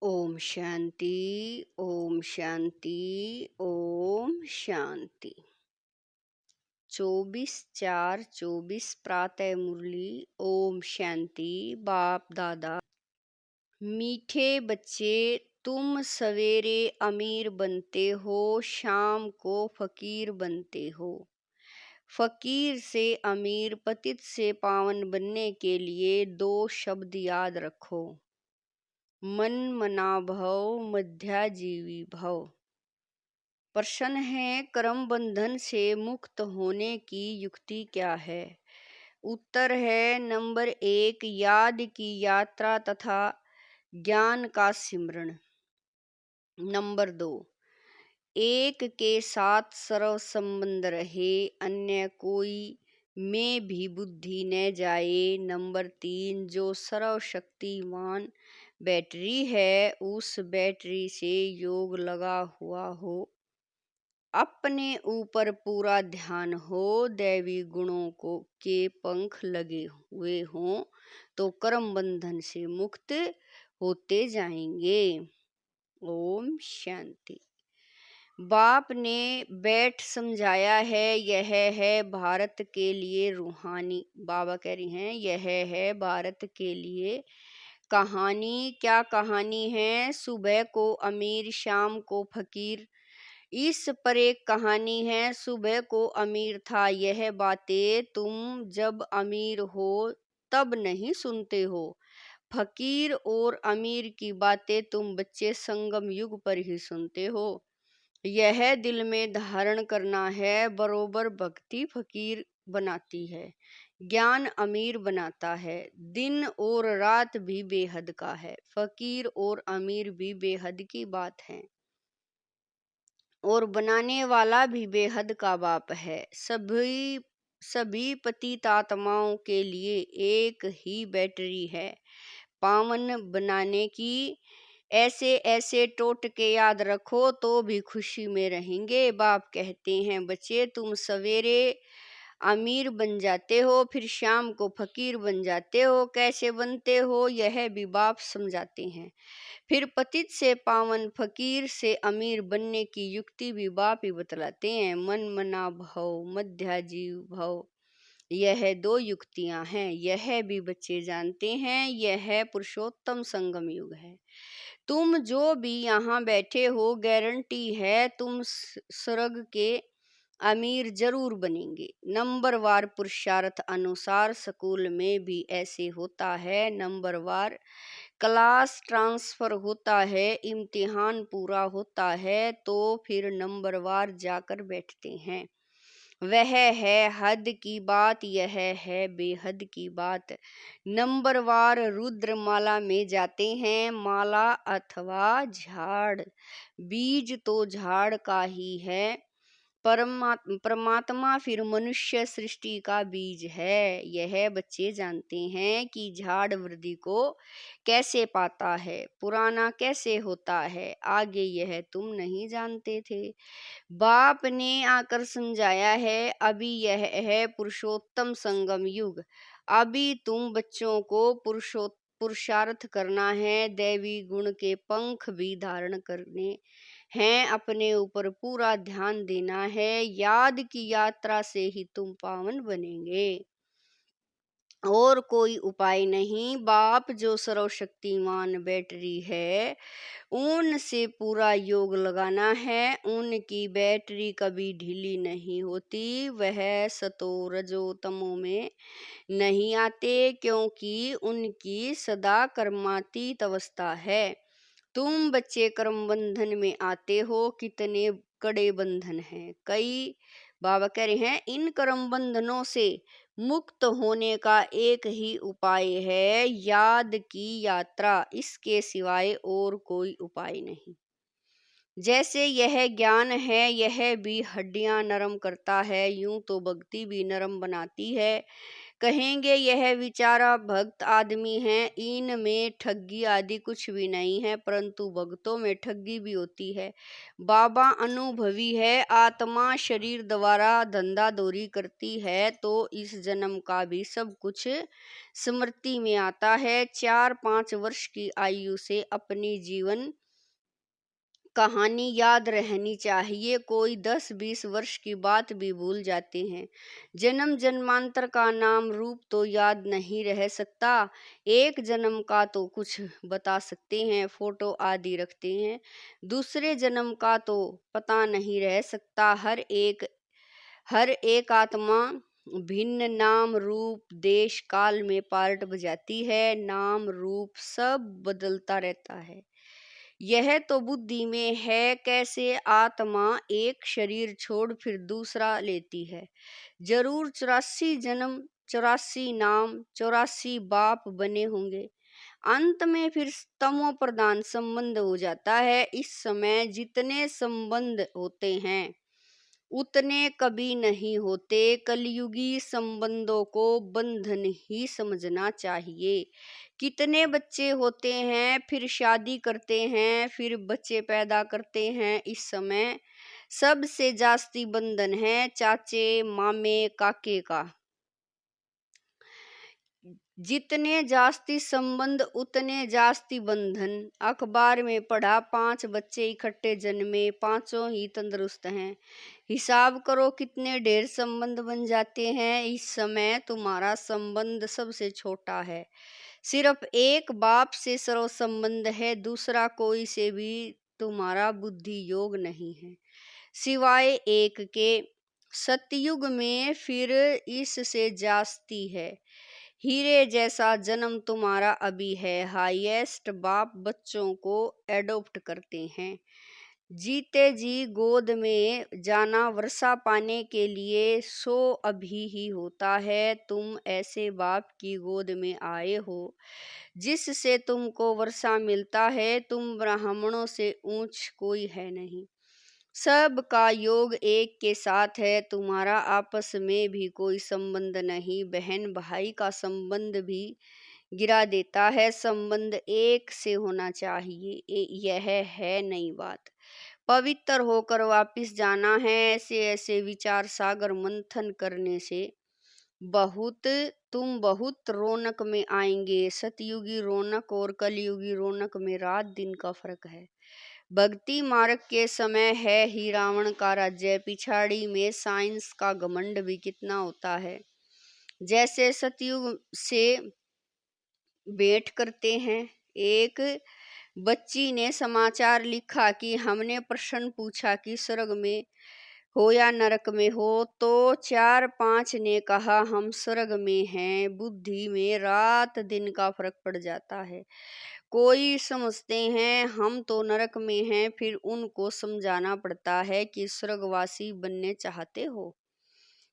ओम शांति। ओम शांति। ओम शांति। 24/4/24 प्रातः मुरली। ओम शांति। बाप दादा। मीठे बच्चे, तुम सवेरे अमीर बनते हो, शाम को फकीर बनते हो। फकीर से अमीर, पतित से पावन बनने के लिए 2 शब्द याद रखो। मन मना भव, मध्याजीवी भव। प्रश्न है, कर्म बंधन से मुक्त होने की युक्ति क्या है? उत्तर है, नंबर 1, याद की यात्रा तथा ज्ञान का सिमरण। नंबर 2, एक के साथ सर्व संबंध रहे, अन्य कोई में भी बुद्धि न जाए। नंबर 3, जो सर्वशक्तिमान बैटरी है, उस बैटरी से योग लगा हुआ हो, अपने ऊपर पूरा ध्यान हो, दैवी गुणों के पंख लगे हुए हों, तो कर्म बंधन से मुक्त होते जाएंगे। ओम शांति। बाप ने बैठ समझाया है, यह है भारत के लिए रूहानी। बाबा कह रही हैं, यह है भारत के लिए कहानी। क्या कहानी है? सुबह को अमीर, शाम को फकीर। इस पर एक कहानी है। सुबह को अमीर था। यह बातें तुम जब अमीर हो तब नहीं सुनते हो। फकीर और अमीर की बातें तुम बच्चे संगम युग पर ही सुनते हो। यह दिल में धारण करना है। बरोबर भक्ति फकीर बनाती है, ज्ञान अमीर बनाता है। दिन और रात भी बेहद का है। फकीर और अमीर भी बेहद की बात है, और बनाने वाला भी बेहद का बाप है। सभी पतित आत्माओं के लिए एक ही बैटरी है पावन बनाने की। ऐसे ऐसे टोटके याद रखो तो भी खुशी में रहेंगे। बाप कहते हैं, बच्चे तुम सवेरे अमीर बन जाते हो, फिर शाम को फकीर बन जाते हो। कैसे बनते हो यह भी बाप समझाते हैं। फिर पतित से पावन, फकीर से अमीर बनने की युक्ति भी बाप ही बतलाते हैं। मन मना भव, मध्याजीव भव, यह 2 युक्तियां हैं। यह भी बच्चे जानते हैं, यह पुरुषोत्तम संगम युग है। तुम जो भी यहाँ बैठे हो, गारंटी है तुम स्वर्ग के अमीर जरूर बनेंगे। नंबरवार पुरुषार्थ अनुसार स्कूल में भी ऐसे होता है। नंबरवार क्लास ट्रांसफर होता है, इम्तिहान पूरा होता है तो फिर नंबरवार जाकर बैठते हैं। वह है हद की बात, यह है बेहद की बात। नंबरवार रुद्रमाला में जाते हैं। माला अथवा झाड़, बीज तो झाड़ का ही है। परमात्मा फिर मनुष्य सृष्टि का बीज है। यह बच्चे जानते हैं कि झाड़ वृद्धि को कैसे पाता है, पुराना कैसे होता है। आगे यह तुम नहीं जानते थे, बाप ने आकर समझाया है। अभी यह है पुरुषोत्तम संगम युग। अभी तुम बच्चों को पुरुषार्थ करना है, दैवी गुण के पंख भी धारण करने हैं, अपने ऊपर पूरा ध्यान देना है। याद की यात्रा से ही तुम पावन बनेंगे, और कोई उपाय नहीं। बाप जो सर्वशक्तिमान बैटरी है, उनसे पूरा योग लगाना है। उनकी बैटरी कभी ढीली नहीं होती। वह सतो रजो तमो में नहीं आते, क्योंकि उनकी सदा कर्मातीत अवस्था है। तुम बच्चे कर्म बंधन में आते हो। कितने कड़े बंधन हैं। कई बाबा कह रहे हैं, इन कर्म बंधनों से मुक्त होने का एक ही उपाय है, याद की यात्रा। इसके सिवाय और कोई उपाय नहीं। जैसे यह ज्ञान है, यह भी हड्डियां नरम करता है, यूं तो भक्ति भी नरम बनाती है। कहेंगे यह विचारा भक्त आदमी है, इनमें ठगी आदि कुछ भी नहीं है, परंतु भक्तों में ठगी भी होती है। बाबा अनुभवी है, आत्मा शरीर द्वारा धंधा दौरी करती है, तो इस जन्म का भी सब कुछ स्मृति में आता है। 4-5 वर्ष की आयु से अपनी जीवन कहानी याद रहनी चाहिए, कोई 10-20 वर्ष की बात भी भूल जाते हैं। जन्म जन्मांतर का नाम रूप तो याद नहीं रह सकता, एक जन्म का तो कुछ बता सकते हैं, फोटो आदि रखते हैं, दूसरे जन्म का तो पता नहीं रह सकता। हर एक आत्मा भिन्न नाम रूप देश काल में पार्ट बजाती है, नाम रूप सब बदलता रहता है। यह तो बुद्धि में है, कैसे आत्मा एक शरीर छोड़ फिर दूसरा लेती है। जरूर 84 जन्म, 84 नाम, 84 बाप बने होंगे। अंत में फिर तमो प्रधान संबंध हो जाता है। इस समय जितने संबंध होते हैं उतने कभी नहीं होते। कलयुगी संबंधों को बंधन ही समझना चाहिए। कितने बच्चे होते हैं, फिर शादी करते हैं, फिर बच्चे पैदा करते हैं। इस समय सबसे जास्ती बंधन है चाचे मामे काके का। जितने जास्ती संबंध उतने जास्ती बंधन। अखबार में पढ़ा 5 बच्चे इकट्ठे जन्मे, पांचों ही तंदुरुस्त हैं। हिसाब करो कितने ढेर संबंध बन जाते हैं। इस समय तुम्हारा संबंध सबसे छोटा है, सिर्फ एक बाप से सर्व संबंध है, दूसरा कोई से भी तुम्हारा बुद्धि योग नहीं है सिवाय एक के। सतयुग में फिर इससे जास्ती है। हीरे जैसा जन्म तुम्हारा अभी है। हाईएस्ट बाप बच्चों को एडॉप्ट करते हैं। जीते जी गोद में जाना वर्षा पाने के लिए, सो अभी ही होता है। तुम ऐसे बाप की गोद में आए हो जिससे तुमको वर्षा मिलता है। तुम ब्राह्मणों से ऊंच कोई है नहीं, सब का योग एक के साथ है। तुम्हारा आपस में भी कोई संबंध नहीं, बहन भाई का संबंध भी गिरा देता है। संबंध एक से होना चाहिए, यह है नई बात। पवित्र होकर वापिस जाना है। ऐसे ऐसे विचार सागर मंथन करने से तुम बहुत रौनक में आएंगे। सतयुगी रौनक और कलयुगी रौनक में रात दिन का फर्क है। भक्ति मार्ग के समय है ही रावण का राज्य, पिछाड़ी में साइंस का घमंड भी कितना होता है। जैसे सतयुग से भेंट करते हैं। एक बच्ची ने समाचार लिखा कि हमने प्रश्न पूछा कि स्वर्ग में हो या नरक में हो, तो 4-5 ने कहा हम स्वर्ग में हैं। बुद्धि में रात दिन का फर्क पड़ जाता है। कोई समझते हैं हम तो नरक में हैं, फिर उनको समझाना पड़ता है कि स्वर्गवासी बनने चाहते हो।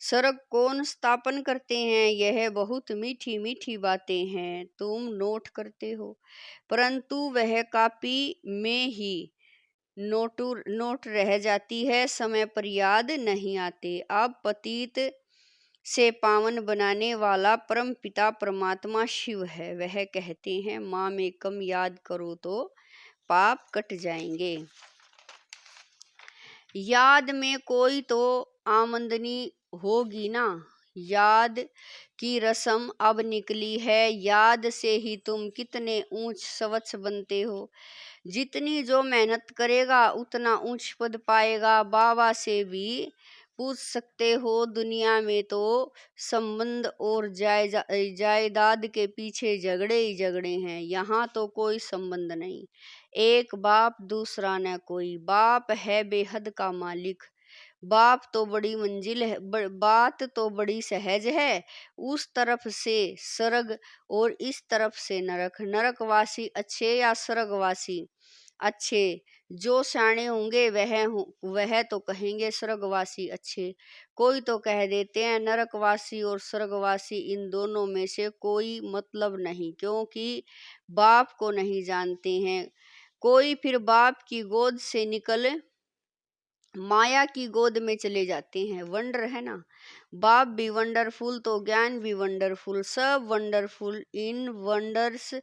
स्वर्ग कौन स्थापन करते हैं? यह बहुत मीठी मीठी बातें हैं, तुम नोट करते हो, परंतु वह कॉपी में ही नोट रह जाती है, समय पर याद नहीं आते। अब पतित से पावन बनाने वाला परम पिता परमात्मा शिव है। वह कहते हैं माँ में कम याद करो तो पाप कट जाएंगे। याद में कोई तो आमदनी होगी ना। याद की रस्म अब निकली है, याद से ही तुम कितने ऊंच स्वच्छ बनते हो। जितनी जो मेहनत करेगा उतना ऊंच पद पाएगा। बाबा से भी पूछ सकते हो। दुनिया में तो संबंध और जायदाद के पीछे झगड़े ही झगड़े हैं, यहाँ तो कोई संबंध नहीं। एक बाप दूसरा न कोई। बाप है बेहद का मालिक। बाप तो बड़ी मंजिल है, बात तो बड़ी सहज है। उस तरफ से स्वर्ग और इस तरफ से नरक। नरकवासी अच्छे या स्वर्गवासी अच्छे? जो शाणे होंगे वह तो कहेंगे स्वर्गवासी अच्छे। कोई तो कह देते हैं नरकवासी और स्वर्गवासी, इन दोनों में से कोई मतलब नहीं, क्योंकि बाप को नहीं जानते हैं। कोई फिर बाप की गोद से निकल माया की गोद में चले जाते हैं। वंडर है ना, बाप भी वंडरफुल तो ज्ञान भी वंडरफुल, सब वंडरफुल। इन वंडर्स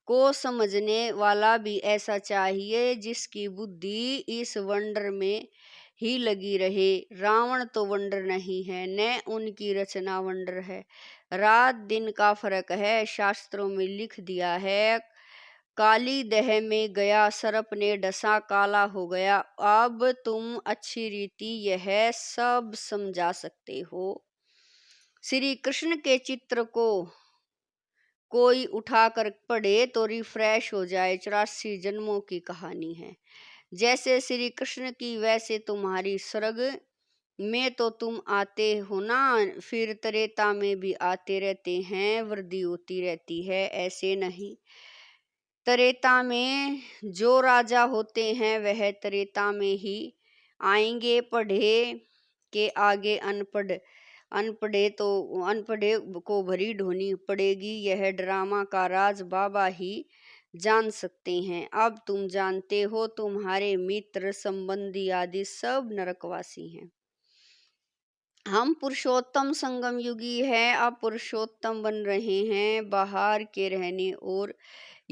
को समझने वाला भी ऐसा चाहिए जिसकी बुद्धि इस वंडर में ही लगी रहे। रावण तो वंडर नहीं है, न उनकी रचना वंडर है। रात दिन का फर्क है, शास्त्रों में लिख दिया है। काली दह में गया सर्प ने डसा काला हो गया। अब तुम अच्छी रीति यह सब समझा सकते हो। श्री कृष्ण के चित्र को कोई उठाकर पढ़े तो रिफ्रेश हो जाए। 84 जन्मों की कहानी है। जैसे श्री कृष्ण की वैसे तुम्हारी। स्वर्ग में तो तुम आते हो ना, फिर त्रेता में भी आते रहते हैं, वृद्धि होती रहती है। ऐसे नहीं, त्रेता में जो राजा होते हैं वह त्रेता में ही आएंगे। पढ़े के आगे अनपढ़, अनपढ़े को भरी ढोनी पड़ेगी। यह ड्रामा का राज बाबा ही जान सकते हैं। अब तुम जानते हो, तुम्हारे मित्र संबंधी आदि सब नरकवासी हैं। हम पुरुषोत्तम संगम युगी है, अब पुरुषोत्तम बन रहे हैं। बाहर के रहने और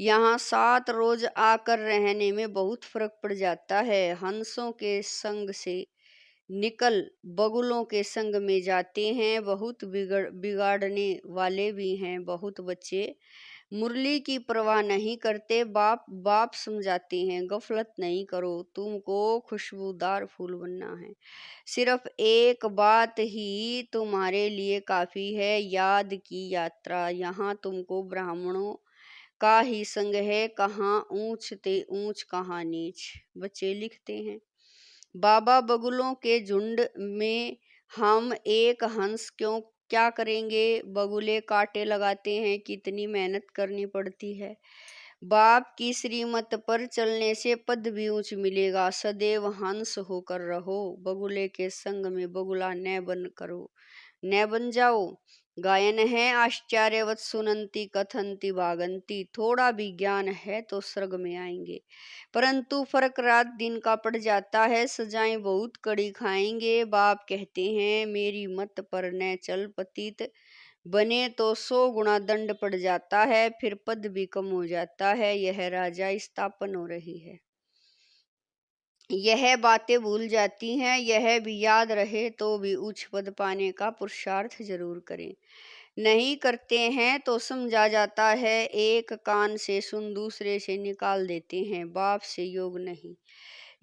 यहाँ 7 रोज आकर रहने में बहुत फर्क पड़ जाता है। हंसों के संग से निकल बगुलों के संग में जाते हैं। बहुत बिगाड़ने वाले भी हैं। बहुत बच्चे मुरली की परवाह नहीं करते। बाप बाप समझाते हैं, गफलत नहीं करो, तुमको खुशबूदार फूल बनना है। सिर्फ एक बात ही तुम्हारे लिए काफी है, याद की यात्रा। यहाँ तुमको ब्राह्मणों का ही संग है, कहाँ ऊंच ते ऊंच कहाँ नीच। बच्चे लिखते हैं, बाबा बगुलों के झुंड में हम एक हंस क्यों क्या करेंगे। बगुले कांटे लगाते हैं, कितनी मेहनत करनी पड़ती है। बाप की श्रीमत पर चलने से पद भी ऊंच मिलेगा। सदैव हंस होकर रहो, बगुले के संग में बगुला न बन जाओ। गायन है, आश्चर्यवत सुनंती कथंती भागंती। थोड़ा भी ज्ञान है तो स्वर्ग में आएंगे, परंतु फर्क रात दिन का पड़ जाता है। सजाएं बहुत कड़ी खाएंगे। बाप कहते हैं, मेरी मत पर न चल, पतित बने तो 100 गुना दंड पड़ जाता है, फिर पद भी कम हो जाता है। यह राजा स्थापन हो रही है, यह बातें भूल जाती हैं। यह भी याद रहे तो भी उच्च पद पाने का पुरुषार्थ जरूर करें। नहीं करते हैं तो समझा जाता है, एक कान से सुन दूसरे से निकाल देते हैं। बाप से योग नहीं,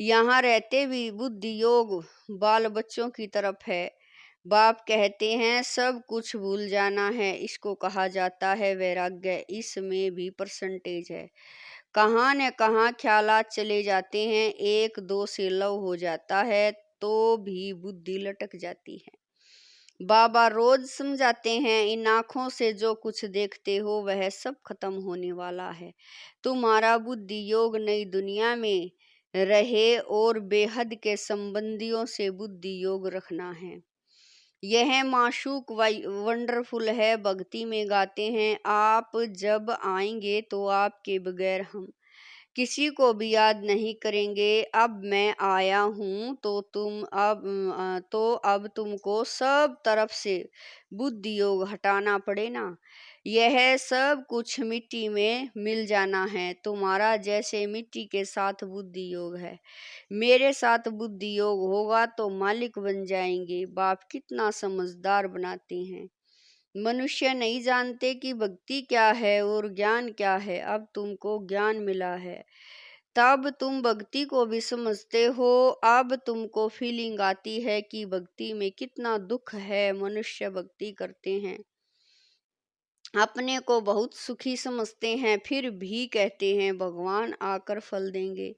यहाँ रहते भी बुद्धि योग बाल बच्चों की तरफ है। बाप कहते हैं, सब कुछ भूल जाना है, इसको कहा जाता है वैराग्य। इसमें भी परसेंटेज है, कहाँ न कहाँ ख्यालात चले जाते हैं। 1-2 से लव हो जाता है तो भी बुद्धि लटक जाती है। बाबा रोज समझाते हैं, इन आँखों से जो कुछ देखते हो वह सब खत्म होने वाला है। तुम्हारा बुद्धि योग नई दुनिया में रहे और बेहद के संबंधियों से बुद्धि योग रखना है। यह माशूक वंडरफुल है, भक्ति में गाते हैं, आप जब आएंगे तो आपके बगैर हम किसी को भी याद नहीं करेंगे। अब मैं आया हूँ तो अब तुमको सब तरफ से बुद्धि योग हटाना पड़े ना। यह सब कुछ मिट्टी में मिल जाना है। तुम्हारा जैसे मिट्टी के साथ बुद्धि योग है, मेरे साथ बुद्धि योग होगा तो मालिक बन जाएंगे। बाप कितना समझदार बनाते हैं। मनुष्य नहीं जानते कि भक्ति क्या है और ज्ञान क्या है। अब तुमको ज्ञान मिला है, तब तुम भक्ति को भी समझते हो। अब तुमको फीलिंग आती है कि भक्ति में कितना दुख है। मनुष्य भक्ति करते हैं, अपने को बहुत सुखी समझते हैं, फिर भी कहते हैं भगवान आकर फल देंगे।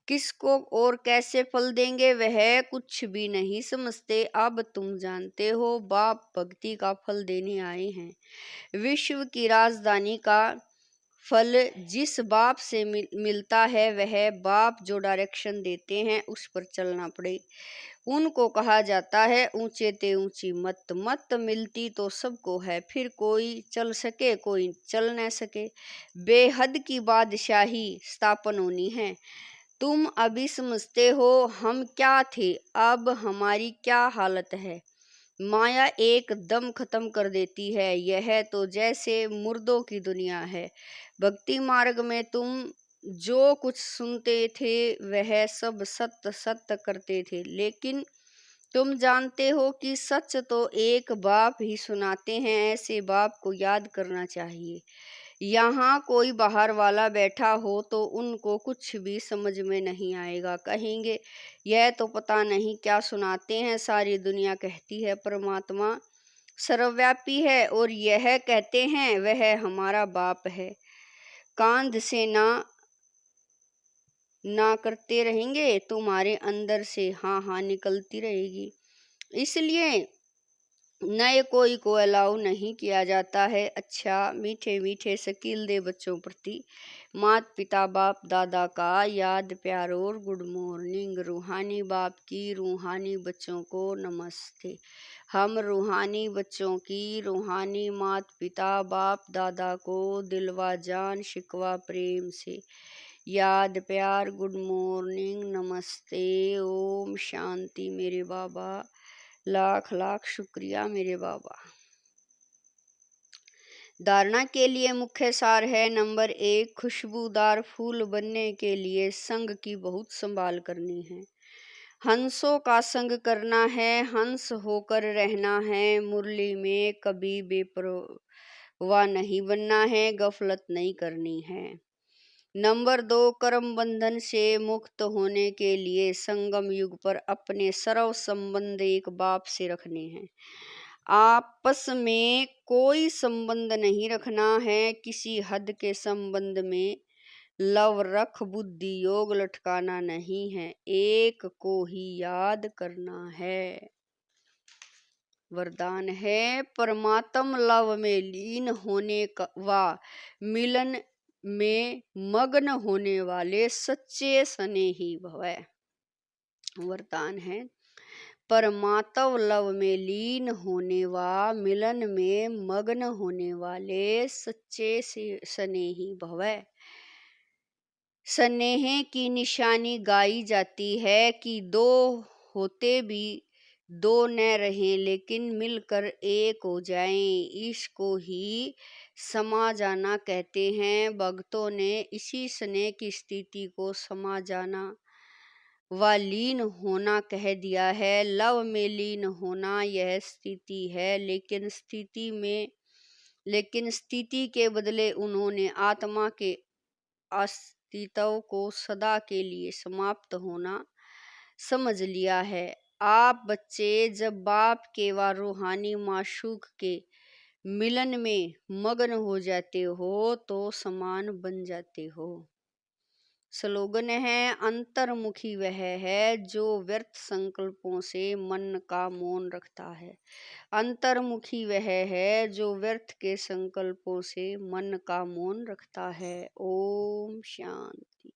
किसको और कैसे फल देंगे वह कुछ भी नहीं समझते। अब तुम जानते हो, बाप भक्ति का फल देने आए हैं। विश्व की राजधानी का फल जिस बाप से मिलता है, वह बाप जो डायरेक्शन देते हैं उस पर चलना पड़े। उनको कहा जाता है ऊंचे ते ऊंची मत। मत मिलती तो सबको है, फिर कोई चल सके कोई चल न सके। बेहद की बादशाही स्थापन होनी है, तुम अभी समझते हो हम क्या थे, अब हमारी क्या हालत है। माया एकदम खत्म कर देती है, यह तो जैसे मुर्दों की दुनिया है। भक्ति मार्ग में तुम जो कुछ सुनते थे वह सब सत्य सत्य करते थे, लेकिन तुम जानते हो कि सच तो एक बाप ही सुनाते हैं। ऐसे बाप को याद करना चाहिए। यहाँ कोई बाहर वाला बैठा हो तो उनको कुछ भी समझ में नहीं आएगा, कहेंगे यह तो पता नहीं क्या सुनाते हैं। सारी दुनिया कहती है परमात्मा सर्वव्यापी है और यह कहते हैं वह हमारा बाप है। कांध से ना ना करते रहेंगे, तुम्हारे अंदर से हाँ हाँ निकलती रहेगी। इसलिए नए कोई को अलाउ नहीं किया जाता है। अच्छा मीठे मीठे शकील दे बच्चों प्रति माता पिता बाप दादा का याद प्यार और गुड मॉर्निंग। रूहानी बाप की रूहानी बच्चों को नमस्ते। हम रूहानी बच्चों की रूहानी माता पिता बाप दादा को दिलवा जान शिकवा प्रेम से याद प्यार गुड मॉर्निंग नमस्ते ओम शांति। मेरे बाबा लाख लाख शुक्रिया मेरे बाबा। धारणा के लिए मुख्य सार है। नंबर 1, खुशबूदार फूल बनने के लिए संग की बहुत संभाल करनी है। हंसों का संग करना है, हंस होकर रहना है। मुरली में कभी बेपरवाह नहीं बनना है, गफलत नहीं करनी है। नंबर 2, कर्म बंधन से मुक्त होने के लिए संगम युग पर अपने सर्व संबंध एक बाप से रखने हैं। आपस में कोई संबंध नहीं रखना है, किसी हद के संबंध में लव रख बुद्धि योग लटकाना नहीं है, एक को ही याद करना है। वरदान है परमात्म लव में लीन होने व मिलन में मग्न होने वाले सच्चे स्नेही भवै। वरदान है परमात्म लव में लीन होने व मिलन में मग्न होने वाले सच्चे स्नेही भवै। स्नेह की निशानी गाई जाती है कि दो होते भी दो न रहें, लेकिन मिलकर एक हो जाएं। इसको ही समा जाना कहते हैं। भक्तों ने इसी स्नेह की स्थिति को समा जाना व लीन होना कह दिया है। लव में लीन होना यह स्थिति है, लेकिन स्थिति के बदले उन्होंने आत्मा के अस्तित्व को सदा के लिए समाप्त होना समझ लिया है। आप बच्चे जब बाप के व रूहानी माशूक के मिलन में मग्न हो जाते हो तो समान बन जाते हो। स्लोगन है अंतर्मुखी वह है जो व्यर्थ संकल्पों से मन का मौन रखता है। अंतर्मुखी वह है जो व्यर्थ के संकल्पों से मन का मौन रखता है। ओम शांति।